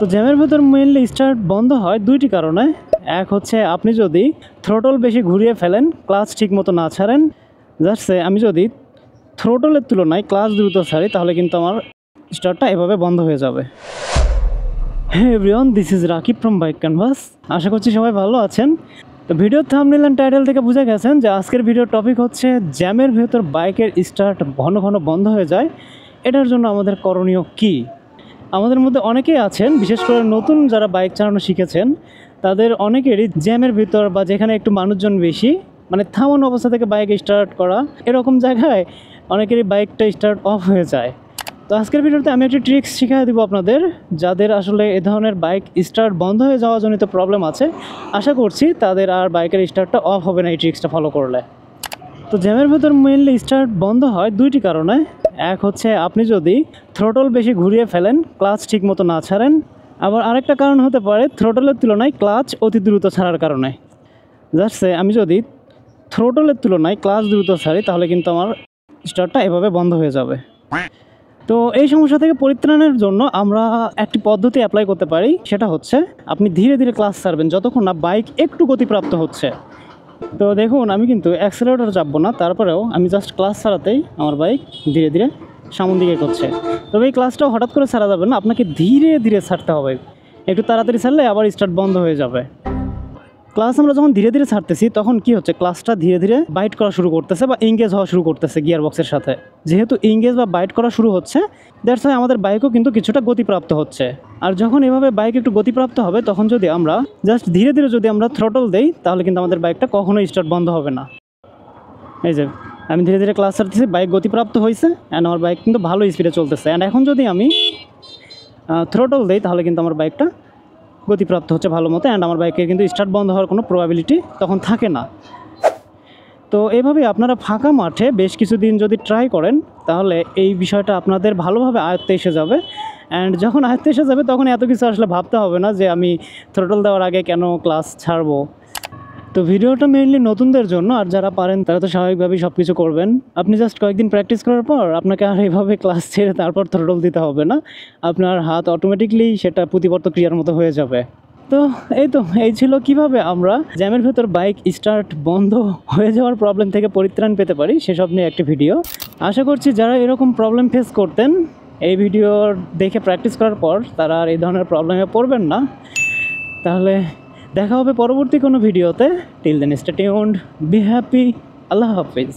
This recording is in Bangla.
তো জ্যামের ভেতর মেইনলি স্টার্ট বন্ধ হয় দুইটি কারণে। এক হচ্ছে আপনি যদি থ্রোটল বেশি ঘুরিয়ে ফেলেন, ক্লাচ ঠিক মতো না ছাড়েন। জাস্ট আমি যদি থ্রোটলের তুলনায় ক্লাচ দ্রুত ছাড়ি তাহলে কিন্তু আমার স্টার্টটা এভাবে বন্ধ হয়ে যাবে। Hey everyone, this is Rakib from bike canvas. আশা করছি সবাই ভালো আছেন। তো ভিডিওর থাম্বনেল এন্ড টাইটেল থেকে বুঝে গেছেন যে আজকের ভিডিওর টপিক হচ্ছে জ্যামের ভেতর বাইকের স্টার্ট ঘন ঘন বন্ধ হয়ে যায়। এটার জন্য আমাদের করণীয় কী? আমাদের মধ্যে অনেকেই আছেন, বিশেষ করে নতুন যারা বাইক চালানো শিখেছেন, তাদের অনেকেরই জ্যামের ভিতর বা যেখানে একটু মানুষজন বেশি, মানে থামানো অবস্থা থেকে বাইক স্টার্ট করা, এরকম জায়গায় অনেকেরই বাইকটা স্টার্ট অফ হয়ে যায়। তো আজকের ভিডিওতে আমি একটি ট্রিক্স শিখিয়ে দেবো আপনাদের, যাদের আসলে এ ধরনের বাইক স্টার্ট বন্ধ হয়ে যাওয়া জনিত প্রবলেম আছে। আশা করছি তাদের আর বাইকের স্টার্টটা অফ হবে না এই ট্রিক্সটা ফলো করলে। তো জ্যামের ভেতর মেইনলি স্টার্ট বন্ধ হয় দুইটি কারণে। এক হচ্ছে আপনি যদি থ্রোটল বেশি ঘুরিয়ে ফেলেন, ক্লাচ ঠিক মতো না ছাড়েন। আবার আরেকটা কারণ হতে পারে থ্রোটলের তুলনায় ক্লাচ অতি দ্রুত ছাড়ার কারণে। জাস্ট আমি যদি থ্রোটলের তুলনায় ক্লাচ দ্রুত ছাড়ি তাহলে কিন্তু আমার স্টার্টটা এভাবে বন্ধ হয়ে যাবে। তো এই সমস্যা থেকে পরিত্রাণের জন্য আমরা একটি পদ্ধতি অ্যাপ্লাই করতে পারি। সেটা হচ্ছে আপনি ধীরে ধীরে ক্লাচ ছাড়বেন যতক্ষণ না বাইক একটু গতিপ্রাপ্ত হচ্ছে। তো দেখুন, আমি কিন্তু অ্যাক্সেলারেটর চাপবো না, তারপরেও আমি জাস্ট ক্লাচ ছাড়াতেই আমার বাইক ধীরে ধীরে সামন দিকে করছে। তবে এই ক্লাচটাও হঠাৎ করে ছাড়া যাবে না, আপনাকে ধীরে ধীরে ছাড়তে হবে। একটু তাড়াতাড়ি ছাড়লে আবার স্টার্ট বন্ধ হয়ে যাবে। ক্লাচ আমরা যখন ধীরে ধীরে ছাড়তেছি তখন কি হচ্ছে, ক্লাচটা ধীরে ধীরে বাইট করা শুরু করতেছে বা এঙ্গেজ হওয়া শুরু করতেছে গিয়ার বক্সের সাথে। যেহেতু এঙ্গেজ বা বাইট করা শুরু হচ্ছে, দ্যাটস ওয়াই আমাদের বাইকও কিন্তু কিছুটা গতিপ্রাপ্ত হচ্ছে। আর যখন এভাবে বাইক একটু গতিপ্রাপ্ত হবে তখন যদি আমরা জাস্ট ধীরে ধীরে যদি আমরা থ্রোটল দেই তাহলে কিন্তু আমাদের বাইকটা কখনোই স্টার্ট বন্ধ হবে না। এই যে আমি ধীরে ধীরে ক্লাচ ছাড়তেছি, বাইক গতিপ্রাপ্ত হয়েছে অ্যান্ড আমার বাইক কিন্তু ভালো স্পিডে চলতেছে। অ্যান্ড এখন যদি আমি থ্রোটল দেই তাহলে কিন্তু আমার বাইকটা গতিপ্রাপ্ত হচ্ছে ভালো মতো, অ্যান্ড আমার বাইকের কিন্তু স্টার্ট বন্ধ হওয়ার কোনো প্রবাবিলিটি তখন থাকে না। তো এইভাবে আপনারা ফাঁকা মাঠে বেশ কিছুদিন যদি ট্রাই করেন তাহলে এই বিষয়টা আপনাদের ভালোভাবে আয়ত্তে এসে যাবে। অ্যান্ড যখন আয়ত্তে এসে যাবে তখন এত কিছু আসলে ভাবতে হবে না যে আমি থ্রোটল দেওয়ার আগে কেন ক্লাচ ছাড়বো। তো ভিডিওটা মেইনলি নতুনদের জন্য, আর যারা পারেন তারা তো স্বাভাবিকভাবেই সব কিছু করবেন। আপনি জাস্ট কয়েকদিন প্র্যাকটিস করার পর আপনাকে আর এইভাবে ক্লাস ছেড়ে তারপর থ্রোটল দিতে হবে না। আপনার হাত অটোমেটিকলি সেটা প্রতিবর্ত ক্রিয়ার মতো হয়ে যাবে। তো এই ছিল কিভাবে আমরা জ্যামের ভেতর বাইক স্টার্ট বন্ধ হয়ে যাওয়ার প্রবলেম থেকে পরিত্রাণ পেতে পারি সেসব নিয়ে একটি ভিডিও। আশা করছি যারা এরকম প্রবলেম ফেস করতেন এই ভিডিও দেখে প্র্যাকটিস করার পর তারা আর এই ধরনের প্রবলেমে পড়বেন না। তাহলে দেখা হবে পরবর্তী কোনো ভিডিওতে। Till then stay tuned, be happy, আল্লাহ হাফিজ।